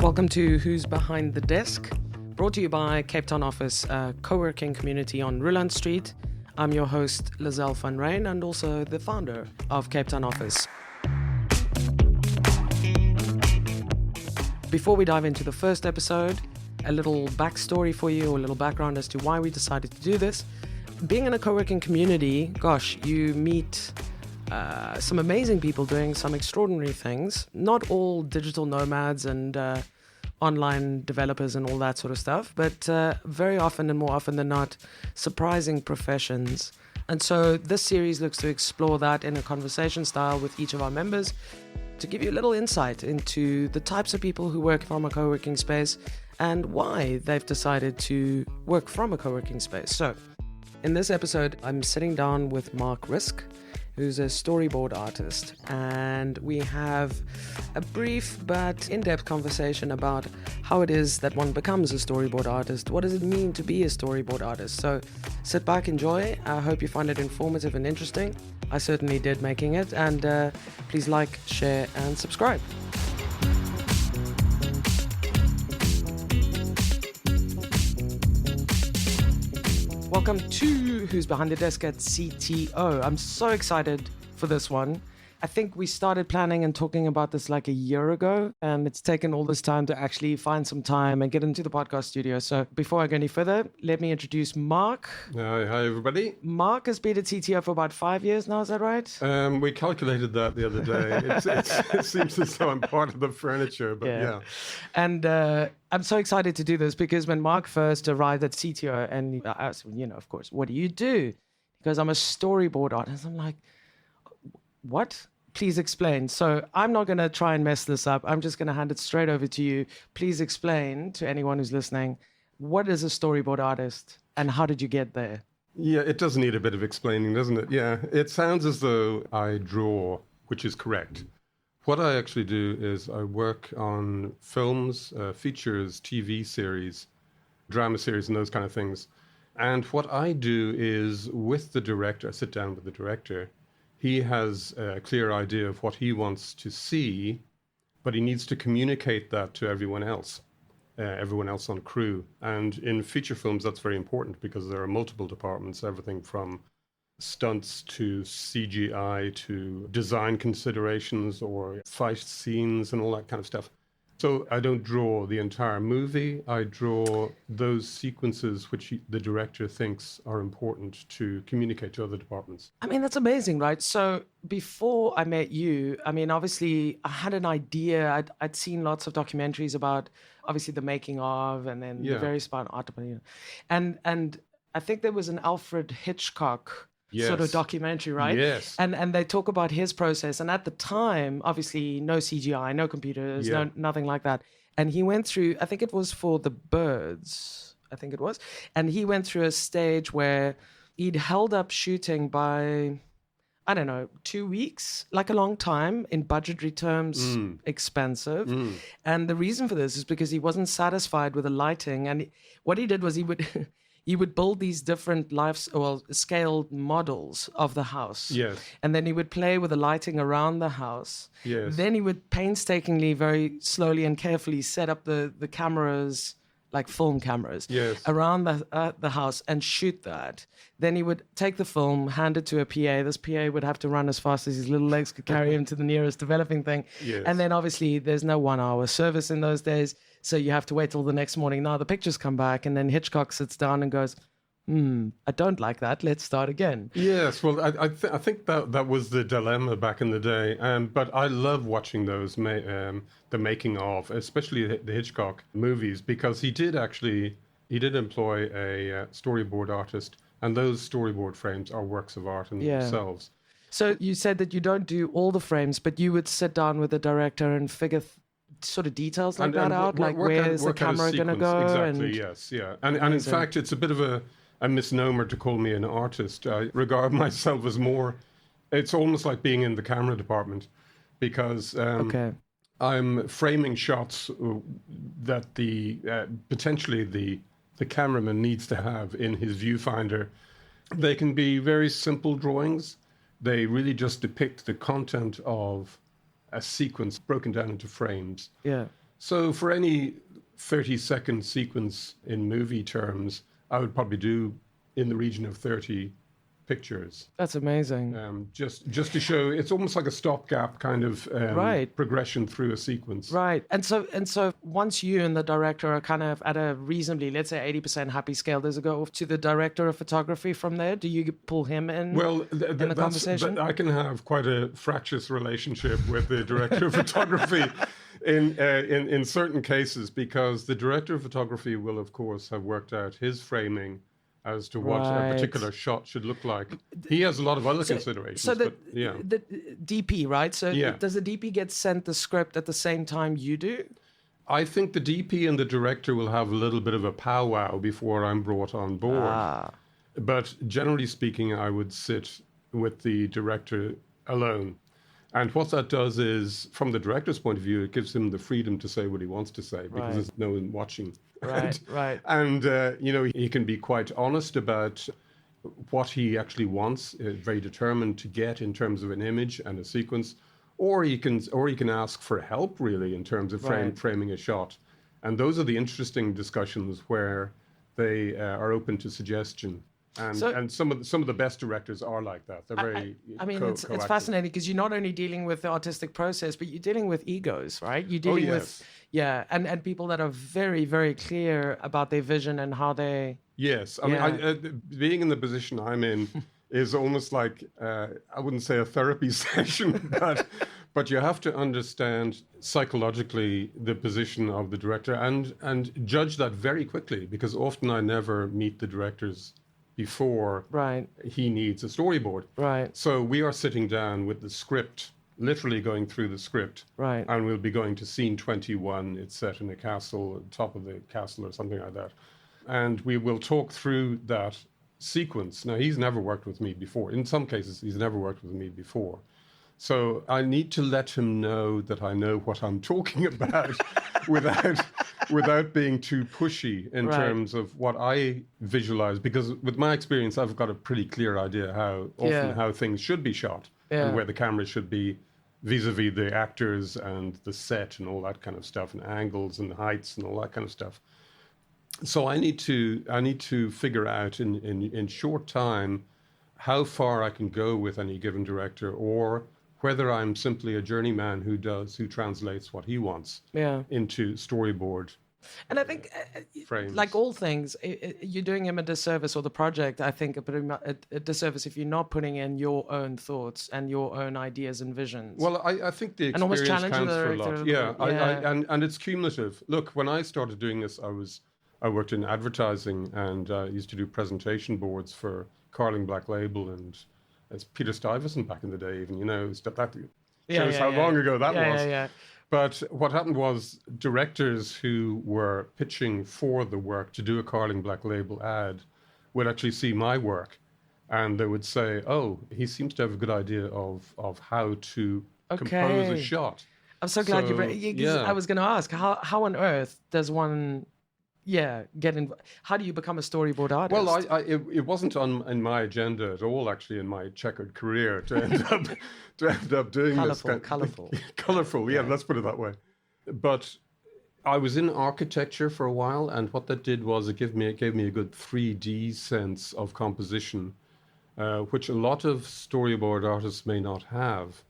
Welcome to Who's Behind the Desk, brought to you by Cape Town Office, a co-working community on Ruland Street. I'm your host, Lizelle van Rijn, and also the founder of Cape Town Office. Before we dive into the first episode, a little backstory for you, or a little background as to why we decided to do this. Being in a co-working community, gosh, you meet some amazing people doing some extraordinary things. Not all digital nomads and online developers and all that sort of stuff, but very often and more often than not, surprising professions. And so this series looks to explore that in a conversation style with each of our members to give you a little insight into the types of people who work from a co-working space and why they've decided to work from a co-working space. So in this episode, I'm sitting down with Mark Risk, who's a storyboard artist, and we have a brief but in-depth conversation about how it is that one becomes a storyboard artist. What does it mean to be a storyboard artist? So sit back, enjoy. I hope you find it informative and interesting. I certainly did making it, and please like, share, and subscribe. Welcome to Who's Behind the Desk at CTO. I'm so excited for this one. I think we started planning and talking about this like a year ago, and it's taken all this time to actually find some time and get into the podcast studio. So before I go any further, let me introduce Mark. Hi, everybody. Mark has been at CTO for about 5 years now, is that right? We calculated that the other day. It seems as though I'm part of the furniture, but yeah. And I'm so excited to do this because when Mark first arrived at CTO, and I asked him, of course, what do you do? He goes, I'm a storyboard artist. I'm like, what? Please explain. So I'm not going to try and mess this up. I'm just going to hand it straight over to you. Please explain to anyone who's listening, what is a storyboard artist and how did you get there? Yeah, it does need a bit of explaining, doesn't it? Yeah, it sounds as though I draw, which is correct. What I actually do is I work on films, features, TV series, drama series, and those kind of things. And what I do is with the director, I sit down with the director. He has a clear idea of what he wants to see, but he needs to communicate that to everyone else on crew. And in feature films, that's very important because there are multiple departments, everything from stunts to CGI to design considerations or fight scenes and all that kind of stuff. So I don't draw the entire movie. I draw those sequences which the director thinks are important to communicate to other departments. I mean, that's amazing, right? So before I met you, I mean, obviously I had an idea. I'd seen lots of documentaries about obviously the making of and then the various about art. And I think there was an Alfred Hitchcock sort of documentary, right? Yes. And they talk about his process. And at the time, obviously, no CGI, no computers, nothing like that. And he went through, I think it was for The Birds, And he went through a stage where he'd held up shooting by, 2 weeks, like a long time, in budgetary terms, expensive. And the reason for this is because he wasn't satisfied with the lighting. And what he did was he would build these different scaled models of the house. Yes. And then he would play with the lighting around the house. Yes. Then he would painstakingly, very slowly and carefully set up the cameras, like film cameras, around the house and shoot that. Then he would take the film, hand it to a PA. This PA would have to run as fast as his little legs could carry him to the nearest developing thing. Yes. And then obviously there's no 1 hour service in those days. So you have to wait till the next morning. Now the pictures come back and then Hitchcock sits down and goes, I don't like that. Let's start again. Yes, well, I think that was the dilemma back in the day. But I love watching those, the making of, especially the Hitchcock movies, because he did employ a storyboard artist, and those storyboard frames are works of art in themselves. So you said that you don't do all the frames, but you would sit down with the director and figure sort of details like that out, like where's the camera going to go? Exactly, yes, yeah. And in fact, it's a bit of a misnomer to call me an artist. I regard myself as more, it's almost like being in the camera department because I'm framing shots that potentially the cameraman needs to have in his viewfinder. They can be very simple drawings. They really just depict the content of a sequence broken down into frames. Yeah. So for any 30-second sequence in movie terms, I would probably do in the region of 30 pictures. That's amazing. Just to show, it's almost like a stopgap kind of Right. progression through a sequence. Right. And so once you and the director are kind of at a reasonably, let's say 80% happy scale, does it go off to the director of photography from there? Do you pull him in in the conversation? I can have quite a fractious relationship with the director of photography in certain cases, because the director of photography will, of course, have worked out his framing as to what a particular shot should look like. He has a lot of other considerations. So the but, DP, right? So does the DP get sent the script at the same time you do? I think the DP and the director will have a little bit of a powwow before I'm brought on board. But generally speaking, I would sit with the director alone. And what that does is, from the director's point of view, it gives him the freedom to say what he wants to say, because there's no one watching. Right. And, he can be quite honest about what he actually wants, very determined to get in terms of an image and a sequence, or he can ask for help, really, in terms of framing a shot. And those are the interesting discussions where they are open to suggestion. And some of the best directors are like that. They're very. It's fascinating, because you're not only dealing with the artistic process, but you're dealing with egos, right? You're dealing with and people that are very, very clear about their vision and how they. Yes, being in the position I'm in is almost like I wouldn't say a therapy session, but you have to understand psychologically the position of the director and judge that very quickly, because often I never meet the directors before he needs a storyboard. Right. So we are sitting down with the script, literally going through the script. Right. And we'll be going to scene 21. It's set in a castle, top of the castle or something like that. And we will talk through that sequence. Now, he's never worked with me before. In some cases, he's never worked with me before. So I need to let him know that I know what I'm talking about without being too pushy in terms of what I visualize. Because with my experience, I've got a pretty clear idea how things should be shot and where the camera should be vis-a-vis the actors and the set and all that kind of stuff, and angles and heights and all that kind of stuff. So I need to figure out in short time how far I can go with any given director, or whether I'm simply a journeyman who translates what he wants into storyboard. And I think, frames. Like all things, you're doing him a disservice, or the project, I think, a disservice if you're not putting in your own thoughts and your own ideas and visions. Well, I think the experience counts for a lot. And it's cumulative. Look, when I started doing this, I worked in advertising, and used to do presentation boards for Carling Black Label, and it's Peter Stuyvesant back in the day, even, that shows how long ago that was. But what happened was, directors who were pitching for the work to do a Carling Black Label ad would actually see my work, and they would say, "Oh, he seems to have a good idea of how to compose a shot." I'm so glad I was going to ask, how on earth does one get in? How do you become a storyboard artist? Well, it wasn't in my agenda at all, actually, in my checkered career to end up doing this. Colorful, yeah, let's put it that way. But I was in architecture for a while, and what that did was it gave me a good 3D sense of composition, which a lot of storyboard artists may not have,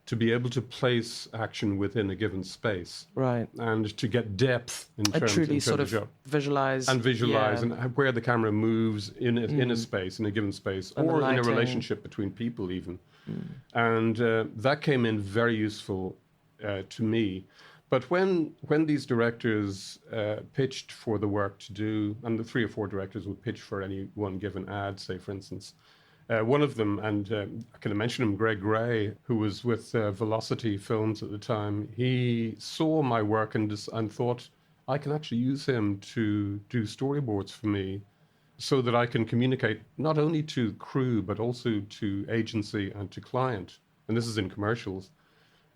to be able to place action within a given space, and to get depth in terms of visualize and where the camera moves in a space, in a given space, and or in a relationship between people even. And that came in very useful to me. But when these directors pitched for the work to do, and the 3 or 4 directors would pitch for any one given ad, say, for instance, one of them, and I can mention him, Greg Gray, who was with Velocity Films at the time, he saw my work and thought, I can actually use him to do storyboards for me, so that I can communicate not only to crew, but also to agency and to client, and this is in commercials,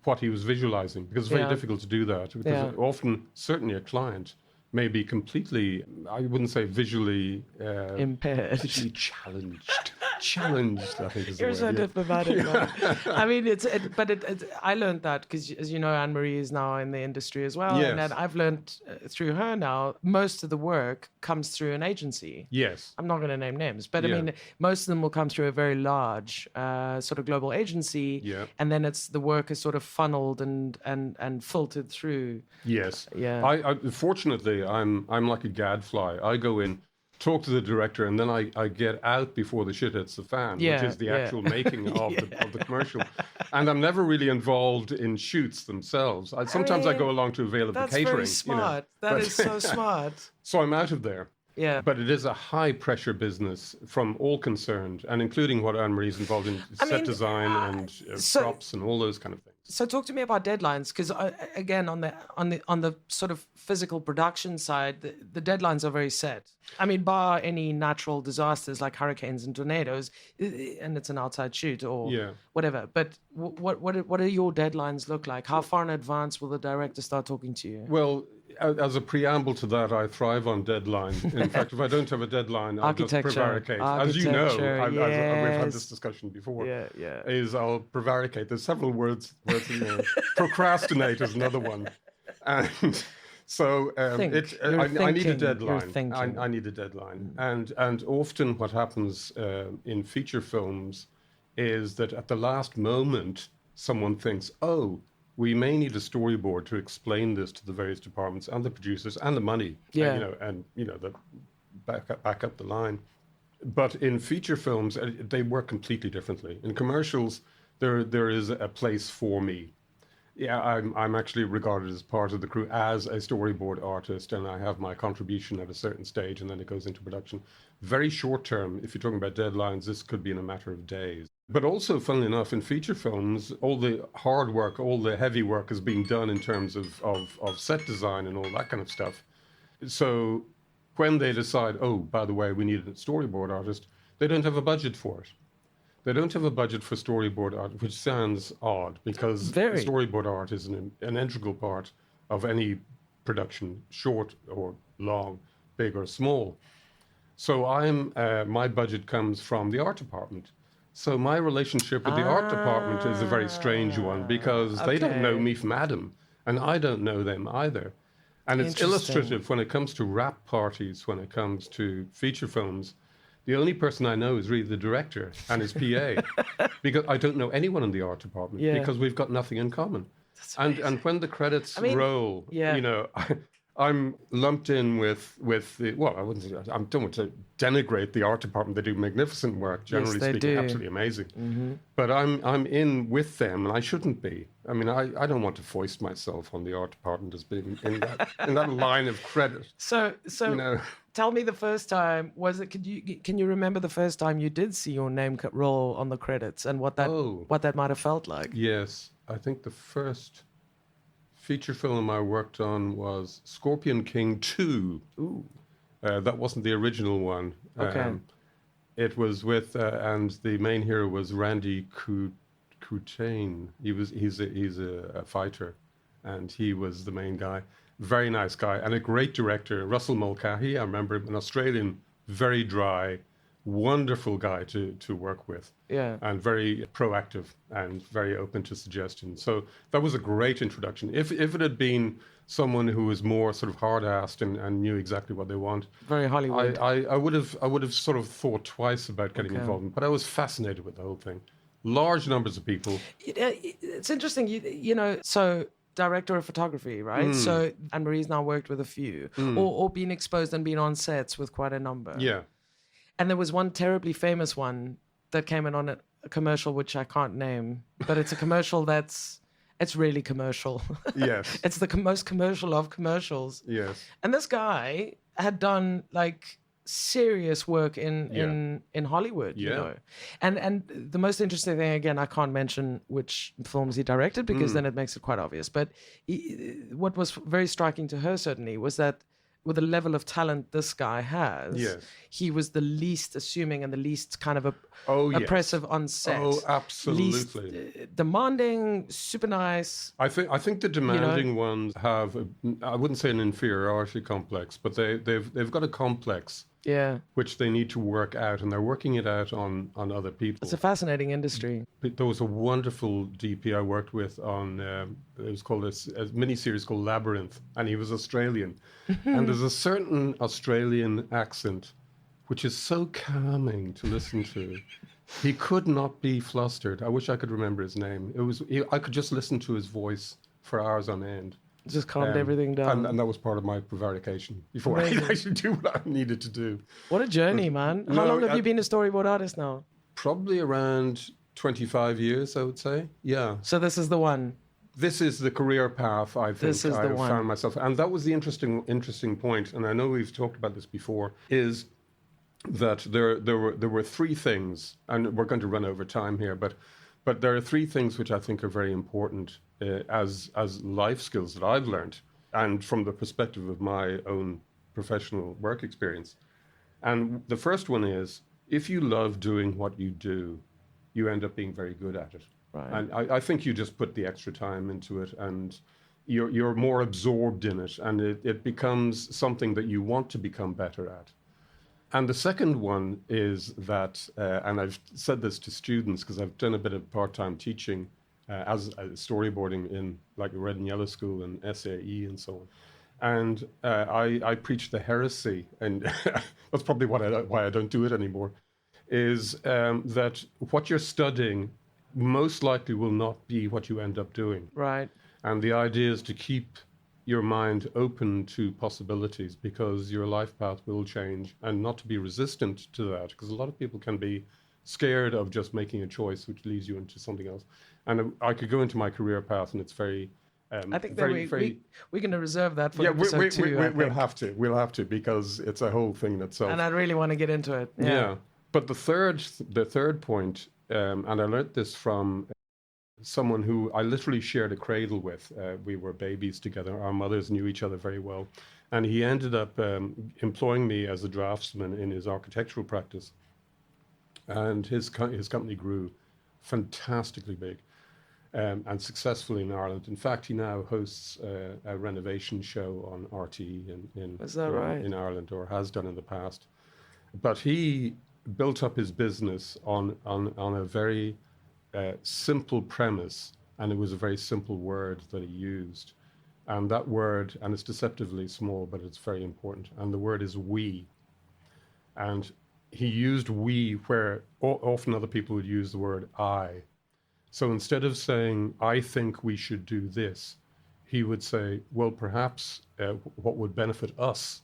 what he was visualizing, because it's very difficult to do that, because often, certainly a client may be completely, I wouldn't say visually impaired, visually challenged. challenged, I think is the You're word. so Yeah. diplomatic, man. I mean, I learned that because, as you know, Anne-Marie is now in the industry as well. And Yes. then I've learned through her now, most of the work comes through an agency. Yes. I'm not going to name names, but I Yeah. mean, most of them will come through a very large sort of global agency. Yeah. And then the work is sort of funneled and filtered through. Yes. Yeah. I fortunately, I'm like a gadfly. I go in, talk to the director, and then I get out before the shit hits the fan, which Yeah, is the yeah. actual making of the commercial. And I'm never really involved in shoots themselves. Sometimes I mean, go along to avail of the That's catering. very smart. That But- is so smart. So I'm out of there. Yeah. But it is a high pressure business from all concerned, and including what Anne-Marie's involved in set design and props and all those kind of things. So talk to me about deadlines, because again, on the sort of physical production side, the deadlines are very set. I mean, bar any natural disasters like hurricanes and tornadoes, and it's an outside shoot or whatever. But what do your deadlines look like? How far in advance will the director start talking to you? Well, as a preamble to that, I thrive on deadline. In fact, if I don't have a deadline, I'll just prevaricate. As you know, we've had this discussion before. Yeah. Is I'll prevaricate. There's several words procrastinate is another one, and so I need a deadline. I need a deadline, and often what happens in feature films is that at the last moment someone thinks, oh, we may need a storyboard to explain this to the various departments and the producers and the money, and the back up the line. But in feature films, they work completely differently. In commercials, there is a place for me. Yeah, I'm actually regarded as part of the crew as a storyboard artist, and I have my contribution at a certain stage, and then it goes into production. Very short term, if you're talking about deadlines, this could be in a matter of days. But also, funnily enough, in feature films, all the hard work, all the heavy work is being done in terms of set design and all that kind of stuff. So when they decide, oh, by the way, we need a storyboard artist, they don't have a budget for it. They don't have a budget for storyboard art, which sounds odd because storyboard art is an integral part of any production, short or long, big or small. So my budget comes from the art department. So my relationship with the art department is a very strange one because they don't know me from Adam, and I don't know them either. And it's illustrative when it comes to wrap parties, when it comes to feature films. The only person I know is really the director and his PA, because I don't know anyone in the art department because we've got nothing in common. And when the credits roll, I'm lumped in with the, well, I don't want to denigrate the art department. They do magnificent work, generally speaking, absolutely amazing. Mm-hmm. But I'm in with them, and I shouldn't be. I mean, I don't want to foist myself on the art department as being in that line of credit. So tell me the first time, can you remember the first time you did see your name roll on the credits and what that might have felt like? Yes, I think the first feature film I worked on was Scorpion King 2. Ooh. That wasn't the original one. Okay. It was with, and the main hero was Randy Coutain. He's a fighter, and he was the main guy. Very nice guy and a great director, Russell Mulcahy. I remember him, an Australian, very dry, wonderful guy to work with. Yeah. And very proactive and very open to suggestions. So that was a great introduction. If it had been someone who was more sort of hard-assed and knew exactly what they want, very Hollywood, I would have sort of thought twice about getting involved. But I was fascinated with the whole thing. Large numbers of people. It's interesting, so director of photography, right? So Anne-Marie's now worked with a few, or been exposed and been on sets with quite a number. Yeah. And there was one terribly famous one that came in on a commercial, which I can't name, but it's a commercial it's really commercial. Yes. It's the most commercial of commercials. Yes. And this guy had done like serious work in Hollywood, you know. And the most interesting thing, again, I can't mention which films he directed because then it makes it quite obvious. But what was very striking to her certainly was that with the level of talent this guy has, he was the least assuming and the least kind of oppressive on set. Oh, absolutely. Least demanding, super nice. I think the demanding ones have, I wouldn't say an inferiority complex, but they've got a complex Yeah. which they need to work out, and they're working it out on other people. It's a fascinating industry. There was a wonderful DP I worked with on, it was called a mini-series called Labyrinth, and he was Australian. And there's a certain Australian accent which is so calming to listen to. He could not be flustered. I wish I could remember his name. I could just listen to his voice for hours on end. Just calmed everything down. And that was part of my prevarication before I could actually do what I needed to do. What a journey, man. How long have you been a storyboard artist now? Probably around 25 years, I would say. Yeah. So this is the one. This is the career path I think I found myself. And that was the interesting point, and I know we've talked about this before, is that there were three things, and we're going to run over time here, but there are three things which I think are very important as life skills that I've learned, and from the perspective of my own professional work experience. And the first one is, if you love doing what you do, you end up being very good at it. Right. And I think you just put the extra time into it, and you're more absorbed in it, and it becomes something that you want to become better at. And the second one is that, and I've said this to students because I've done a bit of part-time teaching as storyboarding in like the Red and Yellow School and SAE and so on. And I preach the heresy, and that's probably why I don't do it anymore, is that what you're studying most likely will not be what you end up doing. Right. And the idea is to keep your mind open to possibilities, because your life path will change, and not to be resistant to that, because a lot of people can be scared of just making a choice which leads you into something else. And I could go into my career path, and it's very I think that we're going to reserve that for episode 2. We'll have to, because it's a whole thing in itself. And I really want to get into it. Yeah. But the third point, and I learned this from someone who I literally shared a cradle with. We were babies together. Our mothers knew each other very well. And he ended up employing me as a draftsman in his architectural practice. And his company grew fantastically big and successfully in Ireland. In fact, he now hosts a renovation show on RTE in Ireland, or has done in the past. But he built up his business on a very simple premise, and it was a very simple word that he used. And that word, and it's deceptively small, but it's very important, and the word is we. And he used we where often other people would use the word I. So instead of saying, I think we should do this, he would say, well, perhaps what would benefit us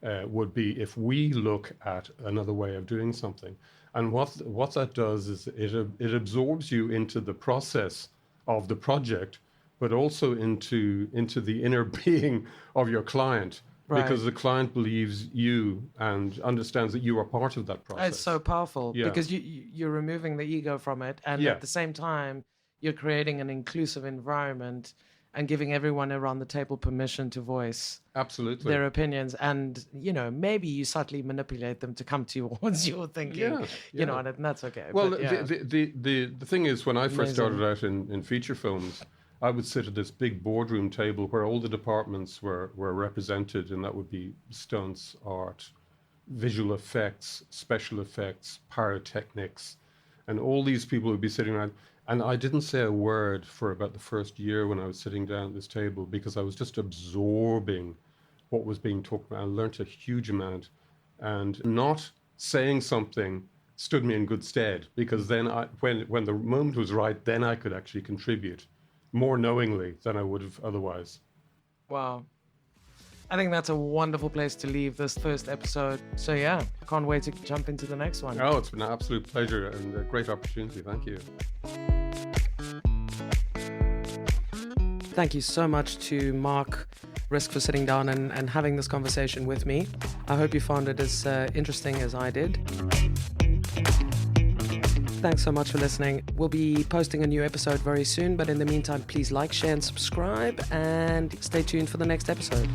would be if we look at another way of doing something. And what that does is it absorbs you into the process of the project, but also into the inner being of your client. Right. Because the client believes you and understands that you are part of that process. It's so powerful, because you're removing the ego from it, and at the same time, you're creating an inclusive environment and giving everyone around the table permission to voice their opinions. And, maybe you subtly manipulate them to come towards your thinking, and that's okay. Well, the thing is, when I first started out in feature films, I would sit at this big boardroom table where all the departments were represented, and that would be stunts, art, visual effects, special effects, pyrotechnics, and all these people would be sitting around. And I didn't say a word for about the first year when I was sitting down at this table, because I was just absorbing what was being talked about. I learned a huge amount, and not saying something stood me in good stead, because then when the moment was right, then I could actually contribute more knowingly than I would have otherwise. Wow. I think that's a wonderful place to leave this first episode. So I can't wait to jump into the next one. Oh, it's been an absolute pleasure and a great opportunity. Thank you. Thank you so much to Mark Risk for sitting down and having this conversation with me. I hope you found it as interesting as I did. Thanks so much for listening. We'll be posting a new episode very soon, but in the meantime, please like, share, and subscribe, and stay tuned for the next episode.